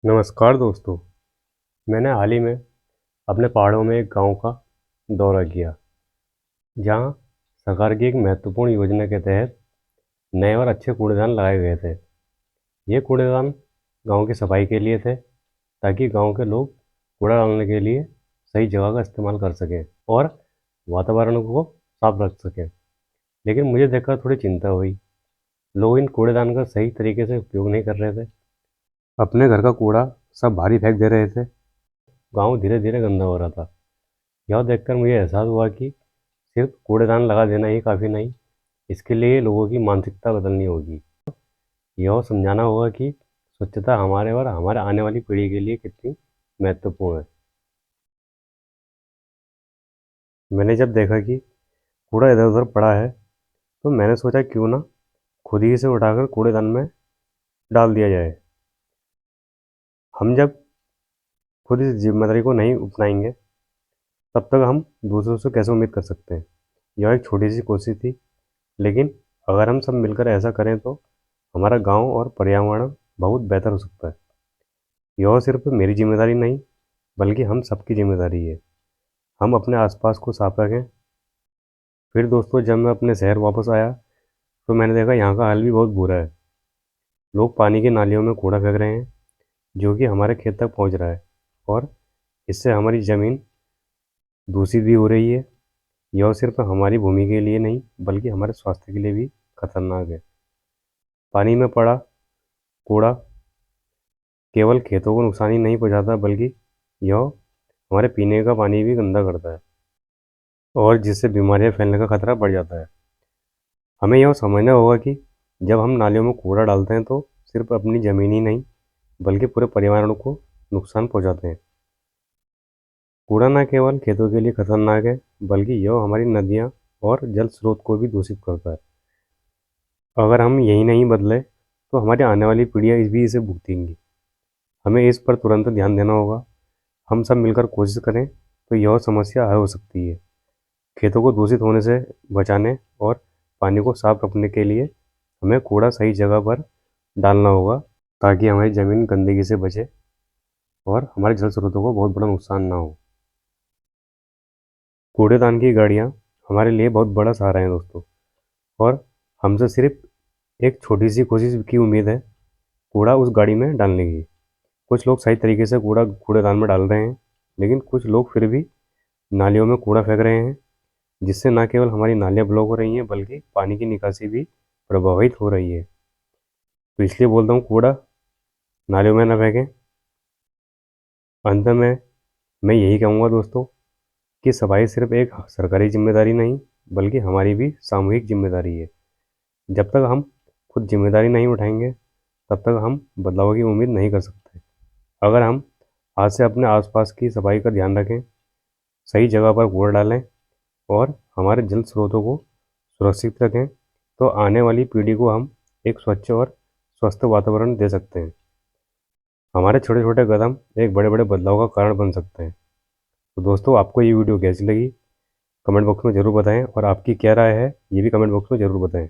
नमस्कार दोस्तों। मैंने हाल ही में अपने पहाड़ों में एक गांव का दौरा किया, जहां सरकार की एक महत्वपूर्ण योजना के तहत नए और अच्छे कूड़ेदान लगाए गए थे। ये कूड़ेदान गांव की सफाई के लिए थे, ताकि गांव के लोग कूड़ा डालने के लिए सही जगह का इस्तेमाल कर सकें और वातावरण को साफ रख सकें। लेकिन मुझे देखकर थोड़ी चिंता हुई। लोग इन कूड़ेदान का सही तरीके से उपयोग नहीं कर रहे थे, अपने घर का कूड़ा सब बाहर ही फेंक दे रहे थे। गांव धीरे धीरे गंदा हो रहा था। यह देखकर मुझे एहसास हुआ कि सिर्फ कूड़ेदान लगा देना ही काफ़ी नहीं, इसके लिए लोगों की मानसिकता बदलनी होगी। यह समझाना होगा कि स्वच्छता हमारे और हमारे आने वाली पीढ़ी के लिए कितनी महत्वपूर्ण है। मैंने जब देखा कि कूड़ा इधर उधर पड़ा है, तो मैंने सोचा क्यों ना खुद ही इसे उठाकर कूड़ेदान में डाल दिया जाए। हम जब खुद इस जिम्मेदारी को नहीं अपनाएंगे, तब तक हम दूसरों से कैसे उम्मीद कर सकते हैं। यह एक छोटी सी कोशिश थी, लेकिन अगर हम सब मिलकर ऐसा करें तो हमारा गांव और पर्यावरण बहुत बेहतर हो सकता है। यह सिर्फ मेरी जिम्मेदारी नहीं, बल्कि हम सबकी जिम्मेदारी है। हम अपने आसपास को साफ रखें। फिर दोस्तों, जब मैं अपने शहर वापस आया, तो मैंने देखा यहाँ का हाल भी बहुत बुरा है। लोग पानी की नालियों में कूड़ा फेंक रहे हैं, जो कि हमारे खेत तक पहुँच रहा है, और इससे हमारी ज़मीन दूषित भी हो रही है। यह सिर्फ हमारी भूमि के लिए नहीं, बल्कि हमारे स्वास्थ्य के लिए भी खतरनाक है। पानी में पड़ा कूड़ा केवल खेतों को नुकसान ही नहीं पहुंचाता, बल्कि यह हमारे पीने का पानी भी गंदा करता है, और जिससे बीमारियां फैलने का खतरा बढ़ जाता है। हमें यह समझना होगा कि जब हम नालियों में कूड़ा डालते हैं, तो सिर्फ अपनी ज़मीन ही नहीं, बल्कि पूरे पर्यावरण को नुकसान पहुंचाते हैं। कूड़ा न केवल खेतों के लिए खतरनाक है, बल्कि यह हमारी नदियाँ और जल स्रोत को भी दूषित करता है। अगर हम यही नहीं बदले, तो हमारी आने वाली पीढ़ियाँ इस भी इसे भुगतेंगी। हमें इस पर तुरंत ध्यान देना होगा। हम सब मिलकर कोशिश करें तो यह समस्या हल हो सकती है। खेतों को दूषित होने से बचाने और पानी को साफ रखने के लिए हमें कूड़ा सही जगह पर डालना होगा, ताकि हमारी ज़मीन गंदगी से बचे और हमारे जल स्रोतों को बहुत बड़ा नुकसान ना हो। कूड़ेदान की गाड़ियाँ हमारे लिए बहुत बड़ा सहारा है दोस्तों, और हमसे सिर्फ एक छोटी सी कोशिश की उम्मीद है कूड़ा उस गाड़ी में डालने की। कुछ लोग सही तरीके से कूड़ा कूड़ेदान में डाल रहे हैं, लेकिन कुछ लोग फिर भी नालियों में कूड़ा फेंक रहे हैं, जिससे न केवल हमारी नालियाँ ब्लॉक हो रही हैं, बल्कि पानी की निकासी भी प्रभावित हो रही है। तो इसलिए बोलता हूँ, कूड़ा नालियों में ना फेंकें। अंत में मैं यही कहूँगा दोस्तों, कि सफाई सिर्फ एक सरकारी जिम्मेदारी नहीं, बल्कि हमारी भी सामूहिक जिम्मेदारी है। जब तक हम खुद जिम्मेदारी नहीं उठाएंगे, तब तक हम बदलाव की उम्मीद नहीं कर सकते। अगर हम आज से अपने आसपास की सफाई का ध्यान रखें, सही जगह पर कूड़ा डालें और हमारे जल स्रोतों को सुरक्षित रखें, तो आने वाली पीढ़ी को हम एक स्वच्छ और स्वस्थ वातावरण दे सकते हैं। हमारे छोटे छोटे कदम एक बड़े बड़े बदलाव का कारण बन सकते हैं। तो दोस्तों, आपको ये वीडियो कैसी लगी, कमेंट बॉक्स में ज़रूर बताएं, और आपकी क्या राय है ये भी कमेंट बॉक्स में ज़रूर बताएं।